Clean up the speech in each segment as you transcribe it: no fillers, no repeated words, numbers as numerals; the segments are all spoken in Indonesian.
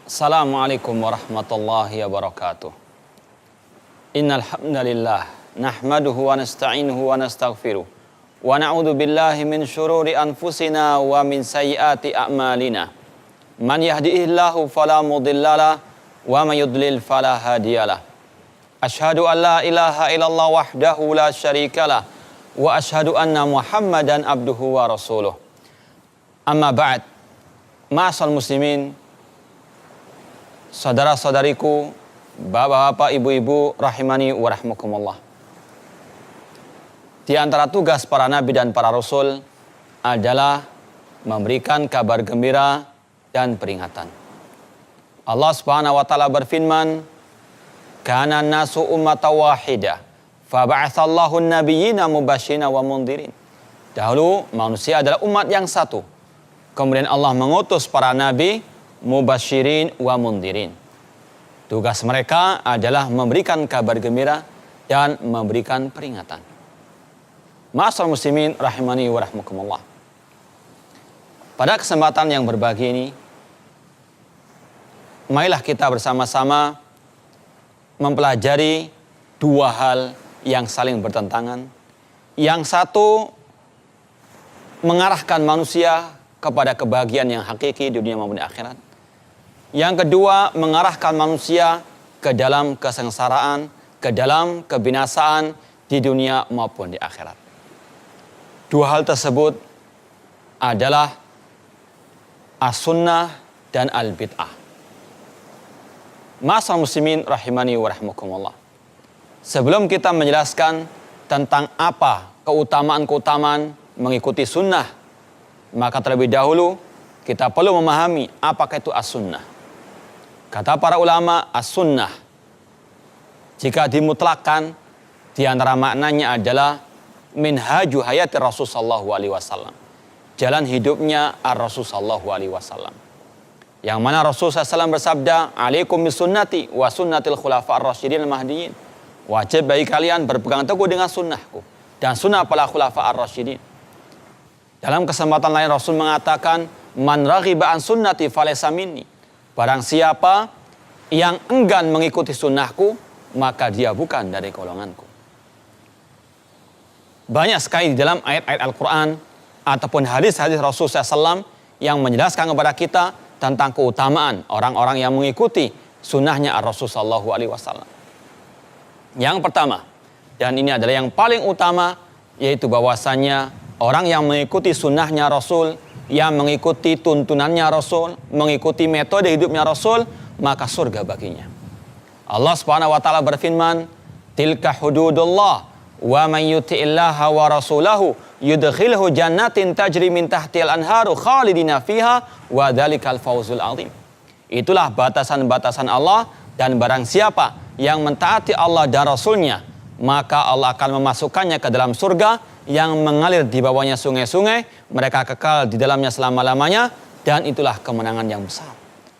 Assalamualaikum warahmatullahi wabarakatuh. Innal hamdalillah nahmaduhu wa nasta'inuhu wa nastaghfiruh wa na'udzu billahi min syururi anfusina wa min sayyiati a'malina. Man yahdihillahu fala mudhillalah wa may yudlil fala hadiyalah. Asyhadu an la ilaha illallah wahdahu la syarikalah wa asyhadu anna Muhammadan abduhu wa rasuluh. Amma ba'd. Ma'asal muslimin, saudara-saudariku, bapak-bapak, ibu-ibu, rahimani wa rahmakumullah. Di antara tugas para nabi dan para rasul adalah memberikan kabar gembira dan peringatan. Allah Subhanahu wa taala berfirman, "Kana nasu ummatan wahidah, fa ba'atsallahu an-nabiyyina mubasysyirin wa mundhirin." Dahulu manusia adalah umat yang satu. Kemudian Allah mengutus para nabi mubasysyirin wa mundhirin. Tugas mereka adalah memberikan kabar gembira dan memberikan peringatan. Ma'asyiral muslimin rahimani wa rahmakumullah. Pada kesempatan yang berbahagia ini, marilah kita bersama-sama mempelajari dua hal yang saling bertentangan. Yang satu mengarahkan manusia kepada kebahagiaan yang hakiki di dunia maupun di akhirat. Yang kedua, mengarahkan manusia ke dalam kesengsaraan, ke dalam kebinasaan di dunia maupun di akhirat. Dua hal tersebut adalah as-sunnah dan al-bid'ah. Ma'asyiral muslimin rahimani wa rahmakumullah. Sebelum kita menjelaskan tentang apa keutamaan-keutamaan mengikuti sunnah, maka terlebih dahulu kita perlu memahami apakah itu as-sunnah. Kata para ulama, as-sunnah jika dimutlakkan, di antara maknanya adalah minhaju hayati Rasul sallallahu alaihi wasallam. Jalan hidupnya ar-Rasul sallallahu alaihi wasallam. Yang mana Rasul SAW bersabda, "Alaikum bisunnati wa sunnatil khulafa'ir rasyidin al-mahdiyyin." Wajib bagi kalian berpegang teguh dengan sunnahku dan sunnah para khulafa'ir rasyidin. Dalam kesempatan lain Rasul mengatakan, "Man raghiba an sunnati falaysa minni." Barang siapa yang enggan mengikuti sunnahku, maka dia bukan dari golonganku. Banyak sekali di dalam ayat-ayat Al-Quran ataupun hadis-hadis Rasul SAW yang menjelaskan kepada kita tentang keutamaan orang-orang yang mengikuti sunnahnya Rasul SAW. Yang pertama, dan ini adalah yang paling utama, yaitu bahwasanya orang yang mengikuti sunnahnya Rasul, yang mengikuti tuntunannya Rasul, mengikuti metode hidupnya Rasul, maka surga baginya. Allah Subhanahu wa taala berfirman, "Tilka hududullah wa man yuti'illaha wa rasulahu yudkhilhu jannatin tajri min tahtihal anharu khalidina fiha wa dzalikal fawzul 'adzim." Itulah batasan-batasan Allah, dan barang siapa yang mentaati Allah dan Rasulnya, maka Allah akan memasukkannya ke dalam surga yang mengalir di bawahnya sungai-sungai, mereka kekal di dalamnya selama-lamanya, dan itulah kemenangan yang besar.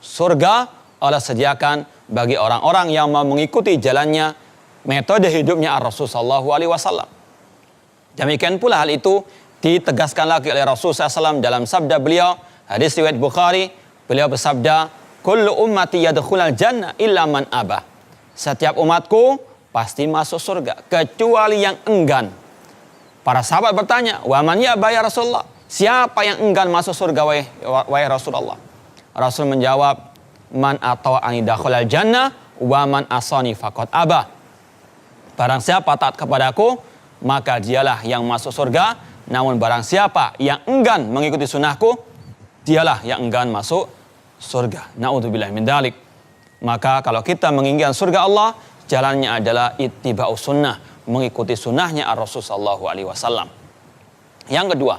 Surga Allah sediakan bagi orang-orang yang mau mengikuti jalannya, metode hidupnya Rasul sallallahu alaihi wasallam. Demikian pula hal itu ditegaskan lagi oleh Rasul SAW dalam sabda beliau, hadis riwayat Bukhari, beliau bersabda, "Kullu ummati yadkhulul jannah illa man abah." Setiap umatku pasti masuk surga kecuali yang enggan. Para sahabat bertanya, "Wa man ya'ba ya Rasulullah?" Siapa yang enggan masuk surga wahai Rasulullah? Rasul menjawab, "Man ata'ani dakhalal jannah wa man asani faqad aba." Barang siapa taat kepadaku, maka dialah yang masuk surga. Namun barang siapa yang enggan mengikuti sunnahku, dialah yang enggan masuk surga. Na'udzubillahi min dzalik. Maka kalau kita menginginkan surga Allah, jalannya adalah ittiba'us sunnah, mengikuti sunnahnya Rasul sallallahu alaihi wasallam. Yang kedua,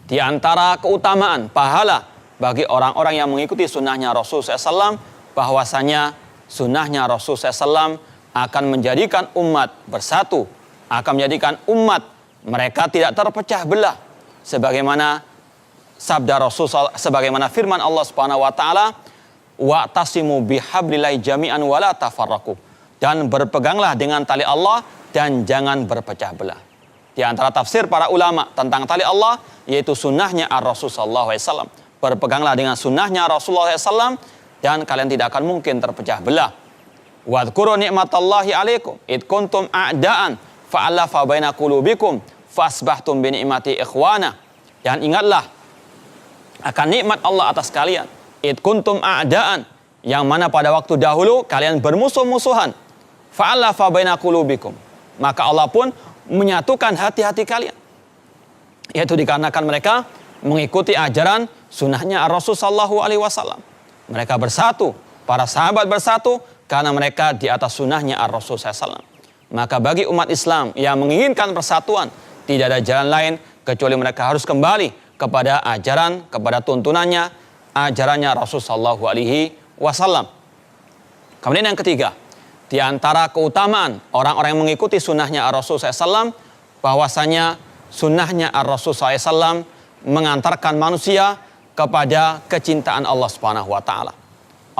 di antara keutamaan pahala bagi orang-orang yang mengikuti sunnahnya Rasul SAW, bahwasanya sunnahnya Rasul SAW akan menjadikan umat bersatu, akan menjadikan umat mereka tidak terpecah belah, sebagaimana sabda Rasul, sebagaimana firman Allah Subhanahu wa taala, "Wa'tasimu bihablillahi jami'an wa la tafarraqu." Dan berpeganglah dengan tali Allah dan jangan berpecah belah. Di antara tafsir para ulama tentang tali Allah, yaitu sunnahnya Rasul sallallahu alaihi wasallam. Berpeganglah dengan sunnahnya Rasulullah SAW dan kalian tidak akan mungkin terpecah belah. Wadhkuru ni'matallahi 'alaikum id kuntum a'daan fa'alafa baina qulubikum fasbahtum bi ni'mati ikhwana. Dan ingatlah akan nikmat Allah atas kalian. Id kuntum a'daan, yang mana pada waktu dahulu kalian bermusuh-musuhan. Fa'alafa baina qulubikum, maka Allah pun menyatukan hati-hati kalian. Yaitu dikarenakan mereka mengikuti ajaran sunnahnya Rasul sallallahu alaihi wasallam. Mereka bersatu, para sahabat bersatu karena mereka di atas sunnahnya Rasul sallallahu alaihi wasallam. Maka bagi umat Islam yang menginginkan persatuan, tidak ada jalan lain kecuali mereka harus kembali kepada ajaran, kepada tuntunannya, ajarannya Rasul sallallahu alaihi wasallam. Kemudian yang ketiga, di antara keutamaan orang-orang yang mengikuti sunnahnya Rasul sallallahu alaihi wasallam, bahwasanya sunnahnya Rasul sallallahu alaihi wasallam mengantarkan manusia kepada kecintaan Allah Subhanahu wa taala.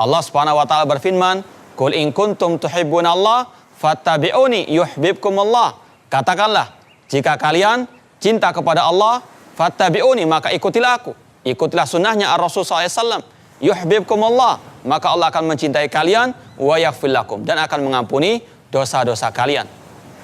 Allah Subhanahu wa taala berfirman, "Qul in kuntum tuhibbunallah fattabi'uni yuhibbukumullah." Katakanlah, jika kalian cinta kepada Allah, fattabi'uni, maka ikutilah aku. Ikutilah sunnahnya Rasul sallallahu alaihi wasallam. Yuhibbukumullah, maka Allah akan mencintai kalian, wa yaghfir lakum, dan akan mengampuni dosa-dosa kalian.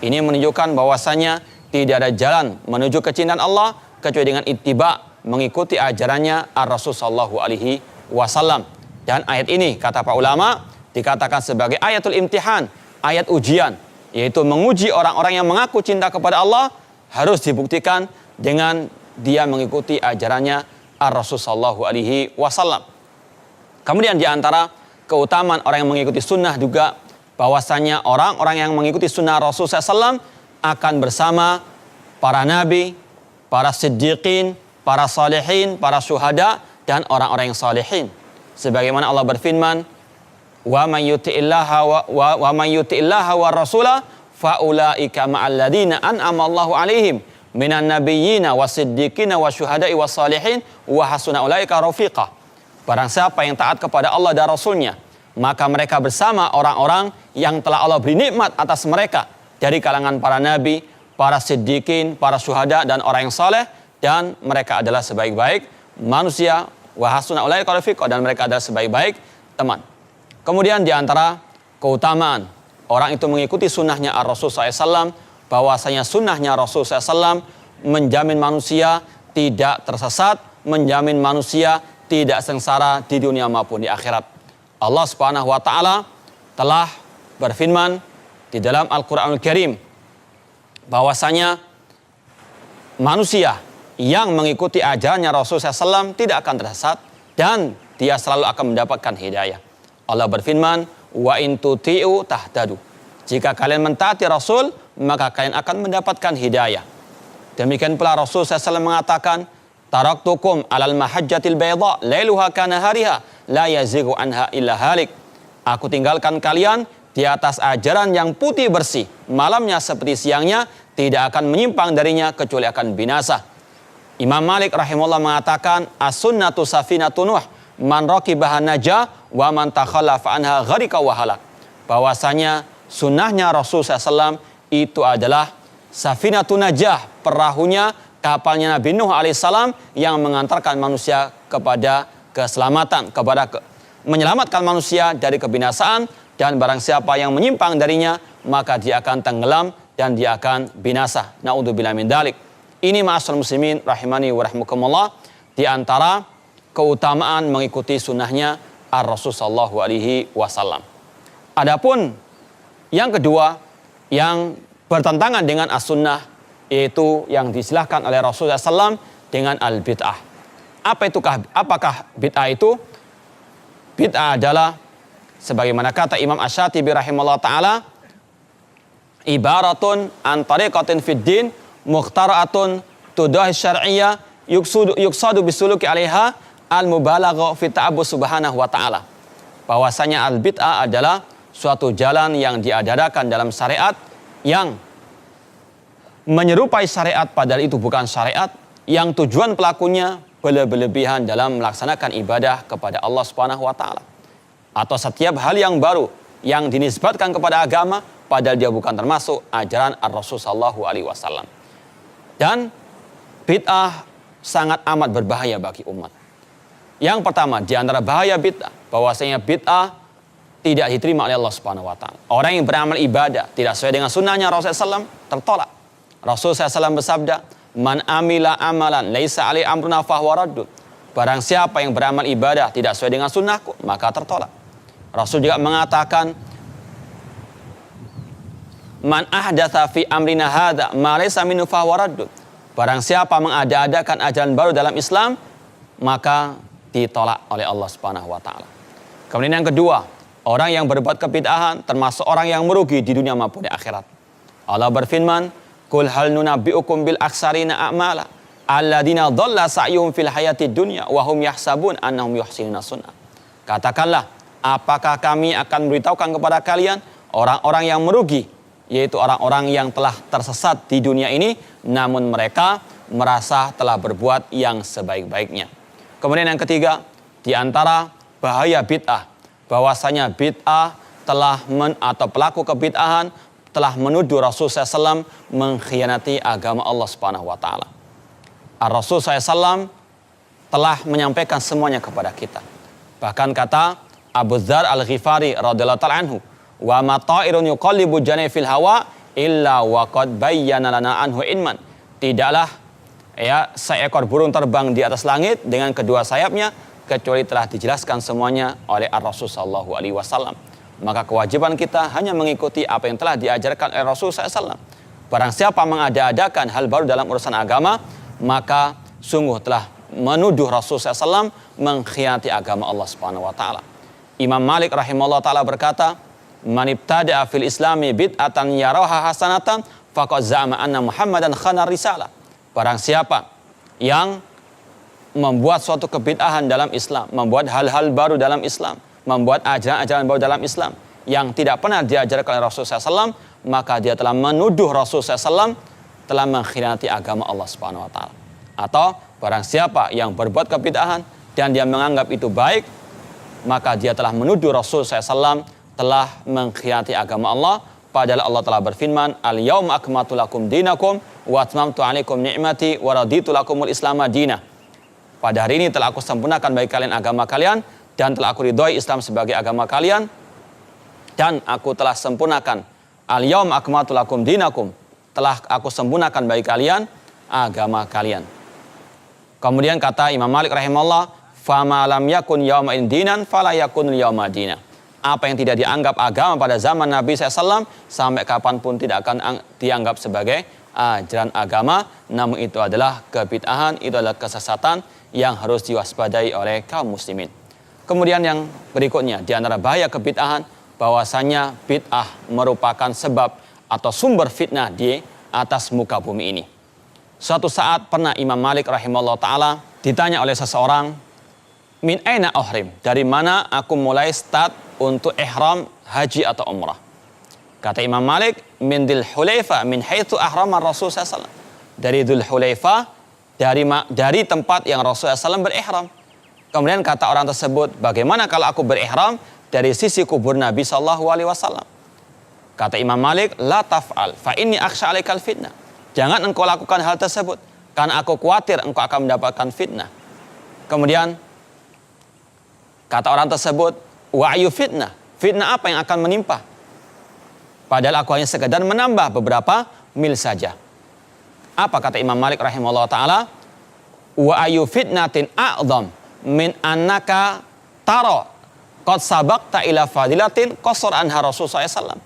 Ini menunjukkan bahwasanya tidak ada jalan menuju kecintaan Allah kecuali dengan ittiba, mengikuti ajarannya Rasul sallallahu alaihi wasallam. Dan ayat ini kata para ulama dikatakan sebagai ayatul imtihan, ayat ujian, yaitu menguji orang-orang yang mengaku cinta kepada Allah harus dibuktikan dengan dia mengikuti ajarannya Rasul sallallahu alaihi wasallam. Kemudian di antara keutamaan orang yang mengikuti sunnah juga bahwasanya orang-orang yang mengikuti sunnah Rasul sallallahu alaihi wasallam akan bersama para nabi, para siddiqin, para salihin, para syuhada, dan orang-orang yang salihin. Sebagaimana Allah berfirman, "Wa man yuti'illaha wa rasulah fa ulaika ma'al ladzina an'ama Allahu 'alaihim minan nabiyyina wasiddiqina wasyuhada'i wassalihin wa hasuna ulaika rafiqa." Barang siapa yang taat kepada Allah dan Rasulnya, maka mereka bersama orang-orang yang telah Allah beri nikmat atas mereka dari kalangan para nabi, para siddiqin, para syuhada, dan orang yang saleh, dan mereka adalah sebaik-baik manusia, wa hasuna ulaika rafiqa, dan mereka adalah sebaik-baik teman. Kemudian di antara keutamaan orang itu mengikuti sunnahnya Rasul sallallahu alaihi wasallam, bahwasanya sunnahnya Rasul sallallahu alaihi wasallam menjamin manusia tidak tersesat, menjamin manusia tidak sengsara di dunia maupun di akhirat. Allah Subhanahu wa taala telah berfirman di dalam Al-Qur'anul Karim bahwasanya manusia yang mengikuti ajarannya Rasul sallallahu alaihi wasallam tidak akan tersesat dan dia selalu akan mendapatkan hidayah. Allah berfirman, "Wa in tuti'u tahtadu." Jika kalian mentaati Rasul, maka kalian akan mendapatkan hidayah. Demikian pula Rasul sallallahu alaihi wasallam mengatakan, "Taraktukum alal mahajjatil bayda lailuha kanahariha la yazighu anha illa halik." Aku tinggalkan kalian di atas ajaran yang putih bersih, malamnya seperti siangnya, tidak akan menyimpang darinya kecuali akan binasa. Imam Malik rahimahullah mengatakan, "As-sunnatu safinatun nuh, man raqibaha najah wa man takhallafa anha gharika wa halak." Bahwasanya sunnahnya Rasul sallallahu alaihi wasallam itu adalah safinatun najah, perahunya, kapalnya Nabi Nuh alaihissalam yang mengantarkan manusia kepada keselamatan, menyelamatkan manusia dari kebinasaan, dan barang siapa yang menyimpang darinya maka dia akan tenggelam dan dia akan binasa. Naudzubillah min dzalik. Ini ma'asyiral muslimin rahimani wa rahmukumullah, di antara keutamaan mengikuti sunnahnya Ar-Rasul sallallahu alaihi wasallam. Adapun yang kedua yang bertentangan dengan as-sunnah, yaitu yang disilahkan oleh Rasulullah SAW dengan al-bid'ah. Apakah bid'ah itu? Bid'ah adalah sebagaimana kata Imam Asy-Syatibi rahimahullah ta'ala, ibaratun an tariqatin fid din mukhtara'atun tudahi syar'iyyah yuksadu bisuluki 'alaiha al-mubalagha fi ta'abbus subhanahu wa ta'ala. Bahwasanya al-bid'ah adalah suatu jalan yang diadakan dalam syariat yang menyerupai syariat padahal itu bukan syariat, yang tujuan pelakunya berlebihan dalam melaksanakan ibadah kepada Allah Subhanahu wa taala. Atau setiap hal yang baru yang dinisbatkan kepada agama padahal dia bukan termasuk ajaran Ar-Rasul sallallahu alaihi wasallam. Dan bid'ah sangat amat berbahaya bagi umat. Yang pertama di antara bahaya bid'ah, bahwasanya bid'ah tidak diterima oleh Allah Subhanahu wa taala. Orang yang beramal ibadah tidak sesuai dengan sunnahnya Rasulullah SAW tertolak. Rasulullah SAW bersabda, "Man amila amalan laisa alai amruna fahuwa raddun." Barang siapa yang beramal ibadah tidak sesuai dengan sunnahku, maka tertolak. Rasul juga mengatakan, "Man ahdatsa fi amrina hadza ma laysa minhu fahuwa raddun." Barang siapa mengada-adakan ajaran baru dalam Islam, maka ditolak oleh Allah Subhanahu wa taala. Kemudian yang kedua, orang yang berbuat kebid'ahan termasuk orang yang merugi di dunia maupun di akhirat. Allah berfirman, "Qul hal nunabbi'ukum bil aksarina a'mala alladziina dhalla sa'yuhum fil hayatid dunya wa hum yahsabun annahum yuhsinuna sun'a." Katakanlah, apakah kami akan memberitahukan kepada kalian orang-orang yang merugi, yaitu orang-orang yang telah tersesat di dunia ini, namun mereka merasa telah berbuat yang sebaik-baiknya. Kemudian yang ketiga, di antara bahaya bid'ah, bahwasanya bid'ah atau pelaku kebid'ahan telah menuduh Rasulullah SAW mengkhianati agama Allah Subhanahu wa taala. Rasul SAW telah menyampaikan semuanya kepada kita. Bahkan kata Abu Dzar Al-Ghifari radhiyallahu ta'ala anhu, "Wa ma ta'irun yuqallibu janayhi fil hawa illa wa qad bayyana lana anhu ilman." Tidaklah seekor burung terbang di atas langit dengan kedua sayapnya kecuali telah dijelaskan semuanya oleh Rasul sallallahu alaihi wasallam. Maka kewajiban kita hanya mengikuti apa yang telah diajarkan oleh Rasul sallallahu alaihi wasallam. Barang siapa mengada-adakan hal baru dalam urusan agama, maka sungguh telah menuduh Rasul sallallahu alaihi wasallam mengkhianati agama Allah Subhanahu wa taala. Imam Malik rahimahullah taala berkata, "Man ibtada'a fil islami bid'atan yaraha hasanatan faqad za'ama anna Muhammadan khana risalah." Barang siapa yang membuat suatu kebid'ahan dalam Islam, membuat hal-hal baru dalam Islam, membuat ajaran-ajaran baru dalam Islam yang tidak pernah diajarkan oleh Rasulullah SAW, maka dia telah menuduh Rasulullah SAW telah mengkhianati agama Allah Subhanahu wa taala. Atau barang siapa yang berbuat kebid'ahan dan dia menganggap itu baik, maka dia telah menuduh Rasulullah SAW telah mengkhianati agama Allah. Padahal Allah telah berfirman, "Al-yauma akmaltu lakum dinakum wa atmamtu 'alaikum ni'mati wa raditu lakumul Islam madina." Pada hari ini telah aku sempurnakan bagi kalian agama kalian dan telah aku ridhoi Islam sebagai agama kalian dan aku telah sempurnakan al-yauma akmaltu lakum dinakum, telah aku sempurnakan bagi kalian agama kalian. Kemudian kata Imam Malik rahimahullah, "Fama lam yakun yauma dinan fala yakun yauma dina." Apa yang tidak dianggap agama pada zaman Nabi SAW sampai kapanpun tidak akan dianggap sebagai ajaran agama. Namun itu adalah kebid'ahan, itu adalah kesesatan yang harus diwaspadai oleh kaum muslimin. Kemudian yang berikutnya, di antara bahaya kebid'ahan, bahwasanya bid'ah merupakan sebab atau sumber fitnah di atas muka bumi ini. Suatu saat pernah Imam Malik rahimahullah ta'ala ditanya oleh seseorang, "Min aina uhrim?" Dari mana aku mulai start untuk ihram haji atau umrah? Kata Imam Malik, "Min Dzul Hulaifah min haitsu ahrama Rasul sallallahu alaihi wasallam." Dari Dzul Hulaifah, dari tempat yang Rasulullah SAW berihram. Kemudian kata orang tersebut, "Bagaimana kalau aku berihram dari sisi kubur Nabi sallallahu alaihi wasallam?" Kata Imam Malik, "La taf'al fa inni akhsha 'alaikal fitnah." Jangan engkau lakukan hal tersebut karena aku khawatir engkau akan mendapatkan fitnah. Kemudian kata orang tersebut, "Wa ayu fitnah?" Fitnah apa yang akan menimpa? Padahal aku hanya sekedar menambah beberapa mil saja. Apa kata Imam Malik rahimahullah ta'ala? "Wa ayu fitnatin a'zam min annaka taro qad sabaqta ila fadilatin qasar anha Rasulullah SAW."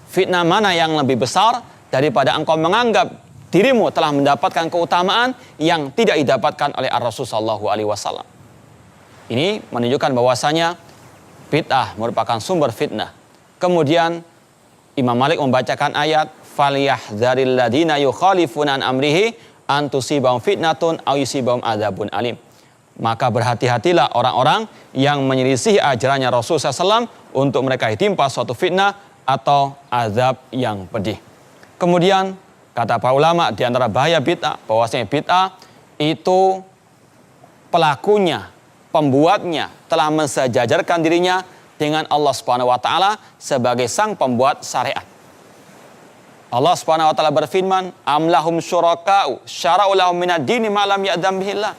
Fitnah mana yang lebih besar daripada engkau menganggap dirimu telah mendapatkan keutamaan yang tidak didapatkan oleh Rasulullah SAW. Ini menunjukkan bahwasanya bid'ah merupakan sumber fitnah. Kemudian Imam Malik membacakan ayat, "Falyahdzaril ladzina yukhalifuna an amrihi an tusibahum fitnatun aw yusibahum adzabun alim." Maka berhati-hatilah orang-orang yang menyelisih ajarannya Rasulullah SAW untuk mereka ditimpa suatu fitnah atau azab yang pedih. Kemudian kata para ulama di antara bahaya bid'ah, bahwasanya bid'ah itu pelakunya, pembuatnya telah mensejajarkan dirinya dengan Allah Subhanahu wa taala sebagai sang pembuat syariat. Allah Subhanahu wa taala berfirman, "Am lahum syuraka'u syara'u lahum minad dini ma lam ya'dzam bihillah."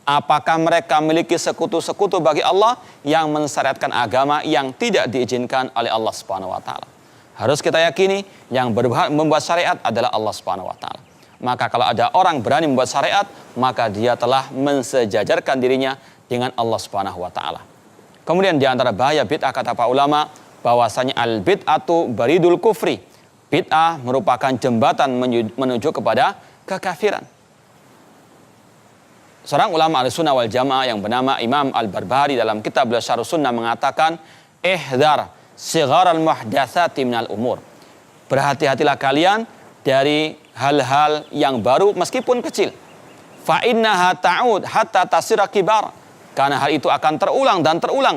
Apakah mereka memiliki sekutu-sekutu bagi Allah yang mensyariatkan agama yang tidak diizinkan oleh Allah Subhanahu wa taala? Harus kita yakini yang berhak membuat syariat adalah Allah Subhanahu wa taala. Maka kalau ada orang berani membuat syariat, maka dia telah mensejajarkan dirinya dengan Allah Subhanahu wa taala. Kemudian di antara bahaya bid'ah kata para ulama bahwasanya al bid'atu baridul kufri. Bid'ah merupakan jembatan menuju kepada kekafiran. Seorang ulama Ahlussunnah wal Jamaah yang bernama Imam Al-Barbahari dalam kitab beliau Syarh Sunnah mengatakan, "Ihdar sigharal muhdatsati minal umur." Berhati-hatilah kalian dari hal-hal yang baru meskipun kecil. Fa innaha ta'ud hatta tasira kibar. Karena hal itu akan terulang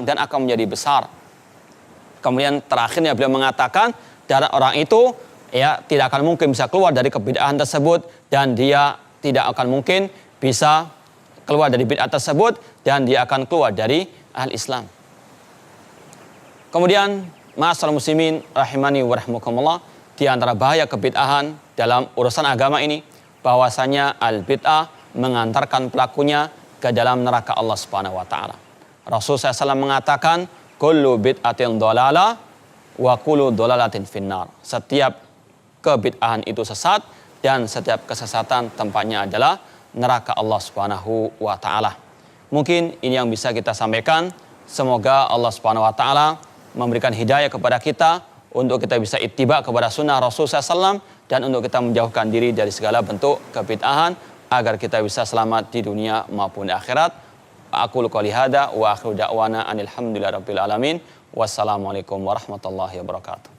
dan akan menjadi besar. Kemudian terakhirnya beliau mengatakan, dan orang itu tidak akan mungkin bisa keluar dari kebid'ahan tersebut dan dia tidak akan mungkin bisa keluar dari bid'ah tersebut dan dia akan keluar dari al-Islam. Kemudian ma'asyiral muslimin rahimani wa rahimakumullah, di antara bahaya kebid'ahan dalam urusan agama ini bahwasanya al-bid'ah mengantarkan pelakunya ke dalam neraka Allah Subhanahu wa taala. Rasulullah SAW mengatakan, kullu bid'atin dhalalah wa kullu dhalalatin finnar. Setiap kebid'ahan itu sesat dan setiap kesesatan tempatnya adalah neraka Allah Subhanahu wa taala. Mungkin ini yang bisa kita sampaikan. Semoga Allah Subhanahu wa taala memberikan hidayah kepada kita untuk kita bisa ittiba kepada sunnah Rasulullah SAW dan untuk kita menjauhkan diri dari segala bentuk kebid'ahan agar kita bisa selamat di dunia maupun di akhirat. Aqulu qouli hadza wa akhiru da'wana anil hamdulillahi rabbil alamin. Wassalamualaikum warahmatullahi wabarakatuh.